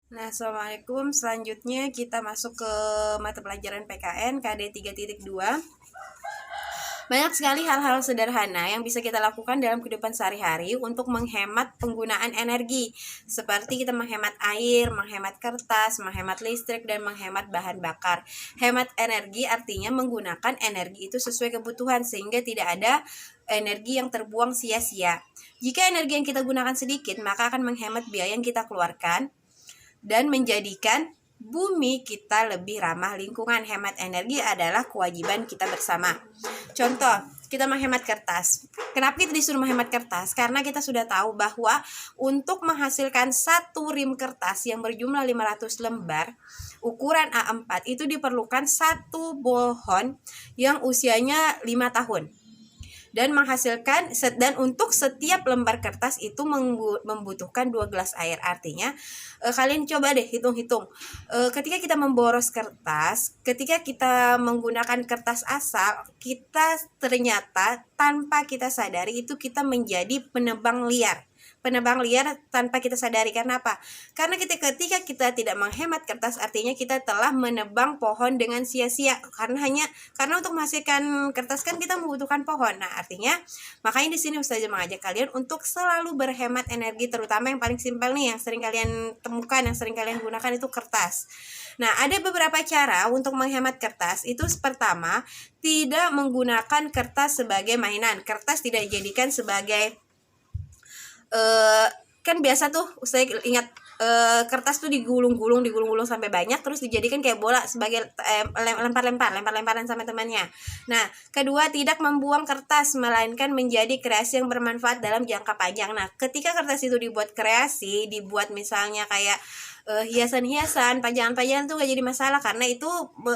Nah, Assalamualaikum. Selanjutnya kita masuk ke mata pelajaran PKN KD 3.2. Banyak sekali hal-hal sederhana yang bisa kita lakukan dalam kehidupan sehari-hari untuk menghemat penggunaan energi. Seperti kita menghemat air, menghemat kertas, menghemat listrik, dan menghemat bahan bakar. Hemat energi artinya menggunakan energi itu sesuai kebutuhan sehingga tidak ada energi yang terbuang sia-sia. Jika energi yang kita gunakan sedikit, maka akan menghemat biaya yang kita keluarkan dan menjadikan bumi kita lebih ramah lingkungan. Hemat energi adalah kewajiban kita bersama. Contoh, kita menghemat kertas. Kenapa kita disuruh menghemat kertas? Karena kita sudah tahu bahwa untuk menghasilkan satu rim kertas yang berjumlah 500 lembar ukuran A4 itu diperlukan satu pohon yang usianya 5 tahun. Dan menghasilkan untuk setiap lembar kertas itu membutuhkan 2 gelas air. Artinya kalian coba deh hitung-hitung, ketika kita memboros kertas, ketika kita menggunakan kertas asal, kita ternyata tanpa kita sadari itu kita menjadi penebang liar tanpa kita sadari. Karena apa? Karena ketika kita tidak menghemat kertas, artinya kita telah menebang pohon dengan sia-sia. Karena untuk menghasilkan kertas kan kita membutuhkan pohon. Nah, artinya makanya di sini Ustazah mengajak kalian untuk selalu berhemat energi, terutama yang paling simpel nih, yang sering kalian temukan, yang sering kalian gunakan itu kertas. Nah, ada beberapa cara untuk menghemat kertas. Itu pertama, tidak menggunakan kertas sebagai mainan. Kertas tidak dijadikan sebagai kan biasa tuh saya ingat kertas tuh digulung-gulung sampai banyak, terus dijadikan kayak bola sebagai lempar-lemparan sama temannya. Nah, kedua, tidak membuang kertas melainkan menjadi kreasi yang bermanfaat dalam jangka panjang. Nah, ketika kertas itu dibuat kreasi, dibuat misalnya kayak hiasan-hiasan, pajangan-pajangan tuh gak jadi masalah, karena itu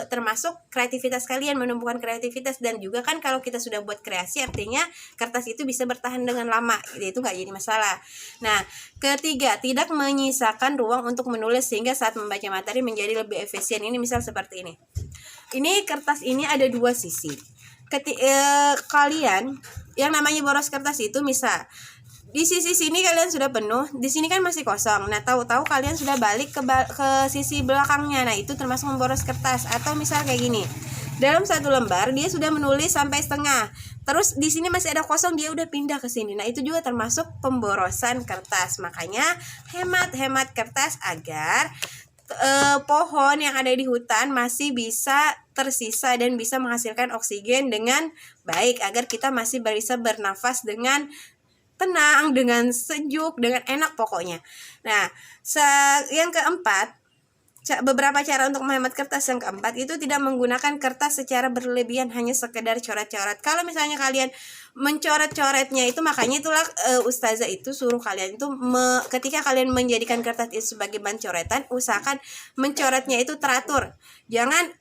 termasuk kreativitas kalian, menumbuhkan kreativitas. Dan juga kan kalau kita sudah buat kreasi, artinya kertas itu bisa bertahan dengan lama, itu gak jadi masalah. Nah, ketiga, tidak menyisakan ruang untuk menulis sehingga saat membaca materi menjadi lebih efisien. Ini misal seperti ini. Ini kertas ini ada dua sisi. Kalian yang namanya boros kertas itu misal di sisi sini kalian sudah penuh, di sini kan masih kosong. Nah, tahu-tahu kalian sudah balik ke sisi belakangnya. Nah, itu termasuk memboros kertas. Atau misal kayak gini, dalam satu lembar dia sudah menulis sampai setengah, terus di sini masih ada kosong, dia udah pindah ke sini. Nah, itu juga termasuk pemborosan kertas. Makanya hemat kertas agar pohon yang ada di hutan masih bisa tersisa dan bisa menghasilkan oksigen dengan baik, agar kita masih bisa bernafas dengan tenang, dengan sejuk, dengan enak pokoknya. Nah, yang keempat, beberapa cara untuk menghemat kertas. Yang keempat itu tidak menggunakan kertas secara berlebihan, hanya sekedar coret-coret. Kalau misalnya kalian mencoret-coretnya itu, makanya itulah Ustazah itu suruh kalian itu ketika kalian menjadikan kertas itu sebagai bahan coretan, usahakan mencoretnya itu teratur. Jangan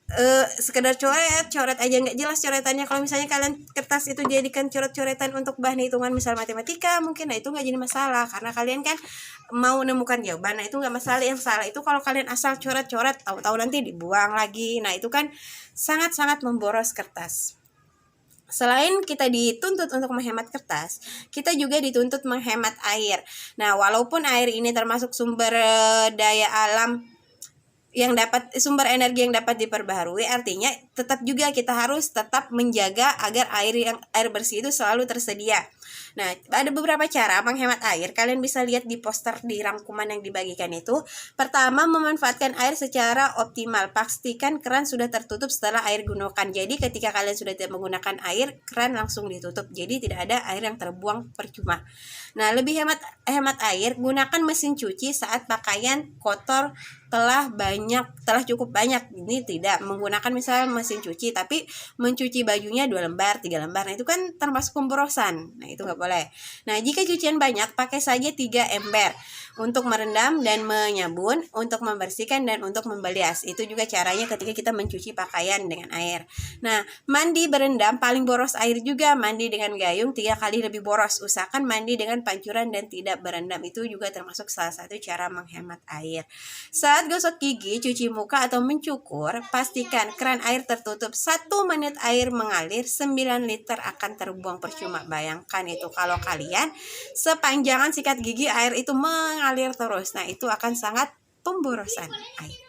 sekedar coret aja nggak jelas coretannya. Kalau misalnya kalian kertas itu jadikan coret-coretan untuk bahan hitungan, misal matematika mungkin, nah itu nggak jadi masalah karena kalian kan mau menemukan jawaban. Nah, itu nggak masalah. Yang salah itu kalau kalian asal coret-coret, tahu-tahu nanti dibuang lagi. Nah, itu kan sangat-sangat memboros kertas. Selain kita dituntut untuk menghemat kertas, kita juga dituntut menghemat air. Nah, walaupun air ini termasuk sumber daya alam yang sumber energi yang dapat diperbaharui, artinya tetap juga kita harus tetap menjaga agar air bersih itu selalu tersedia. Nah, ada beberapa cara menghemat air. Kalian bisa lihat di poster di rangkuman yang dibagikan itu. Pertama, memanfaatkan air secara optimal. Pastikan keran sudah tertutup setelah air gunakan. Jadi ketika kalian sudah tidak menggunakan air, keran langsung ditutup. Jadi tidak ada air yang terbuang percuma. Nah, lebih hemat air, gunakan mesin cuci saat pakaian kotor telah cukup banyak. Ini tidak menggunakan misalnya mesin cuci tapi mencuci bajunya 2 lembar 3 lembar. Nah, itu kan termasuk pemborosan. Nah, itu nggak boleh. Nah, jika cucian banyak, pakai saja 3 ember untuk merendam dan menyabun, untuk membersihkan dan untuk membilas. Itu juga caranya ketika kita mencuci pakaian dengan air. Nah, mandi berendam paling boros air juga. Mandi dengan gayung 3 kali lebih boros. Usahakan mandi dengan pancuran dan tidak berendam. Itu juga termasuk salah satu cara menghemat air. Saat gosok gigi, cuci muka atau mencukur, pastikan keran air tertutup. 1 menit air mengalir, 9 liter akan terbuang percuma. Bayangkan itu kalau kalian sepanjangan sikat gigi air itu mengalir terus. Nah, itu akan sangat pemborosan air.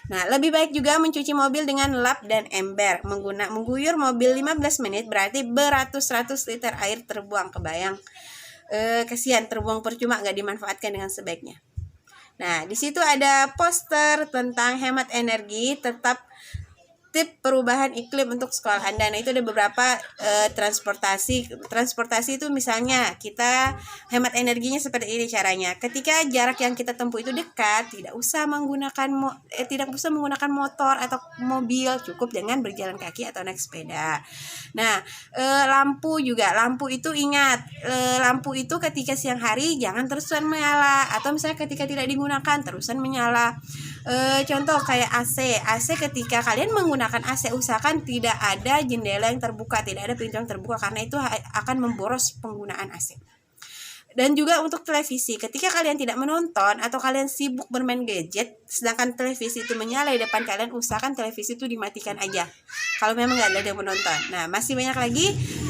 Nah, lebih baik juga mencuci mobil dengan lap dan ember. Mengguyur mobil 15 menit berarti beratus-ratus liter air terbuang. Kebayang? Kasihan terbuang percuma, nggak dimanfaatkan dengan sebaiknya. Nah, di situ ada poster tentang hemat energi, tetap tip perubahan iklim untuk sekolah Anda. Nah, itu ada beberapa transportasi itu misalnya kita hemat energinya seperti ini caranya. Ketika jarak yang kita tempuh itu dekat, tidak usah menggunakan motor atau mobil, cukup dengan berjalan kaki atau naik sepeda. Nah, lampu itu ingat, lampu itu ketika siang hari jangan terusan menyala, atau misalnya ketika tidak digunakan terusan menyala. Contoh kayak AC ketika kalian menggunakan AC, usahakan tidak ada jendela yang terbuka, tidak ada pintu yang terbuka, karena itu akan memboros penggunaan AC. Dan juga untuk televisi, ketika kalian tidak menonton atau kalian sibuk bermain gadget sedangkan televisi itu menyala di depan kalian, usahakan televisi itu dimatikan aja kalau memang nggak ada yang menonton. Nah, masih banyak lagi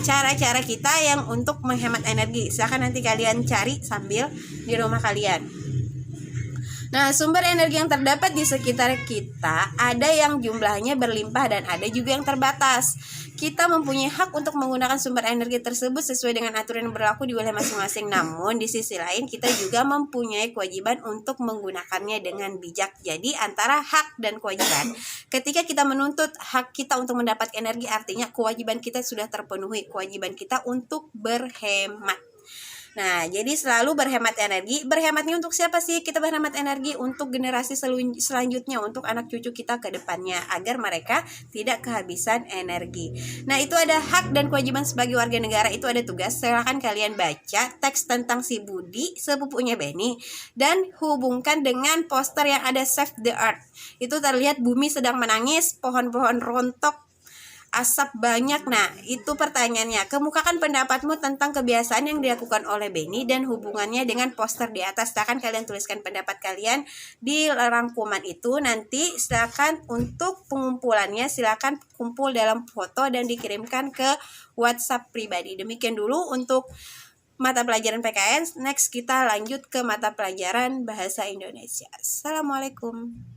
cara-cara kita yang untuk menghemat energi, silahkan nanti kalian cari sambil di rumah kalian. Nah, sumber energi yang terdapat di sekitar kita ada yang jumlahnya berlimpah dan ada juga yang terbatas. Kita mempunyai hak untuk menggunakan sumber energi tersebut sesuai dengan aturan yang berlaku di wilayah masing-masing. Namun, di sisi lain kita juga mempunyai kewajiban untuk menggunakannya dengan bijak. Jadi, antara hak dan kewajiban, ketika kita menuntut hak kita untuk mendapat energi, artinya kewajiban kita sudah terpenuhi. Kewajiban kita untuk berhemat. Nah, jadi selalu berhemat energi. Berhematnya untuk siapa sih? Kita berhemat energi untuk generasi selanjutnya, untuk anak cucu kita ke depannya, agar mereka tidak kehabisan energi. Nah, itu ada hak dan kewajiban sebagai warga negara, itu ada tugas. Silakan kalian baca teks tentang si Budi, sepupunya Benny, dan hubungkan dengan poster yang ada Save the Earth. Itu terlihat bumi sedang menangis, pohon-pohon rontok, asap banyak. Nah, itu pertanyaannya. Kemukakan pendapatmu tentang kebiasaan yang dilakukan oleh Benny dan hubungannya dengan poster di atas. Silakan kalian tuliskan pendapat kalian di rangkuman itu. Nanti silakan untuk pengumpulannya, silakan kumpul dalam foto dan dikirimkan ke WhatsApp pribadi. Demikian dulu untuk mata pelajaran PKN. Next kita lanjut ke mata pelajaran Bahasa Indonesia. Assalamualaikum.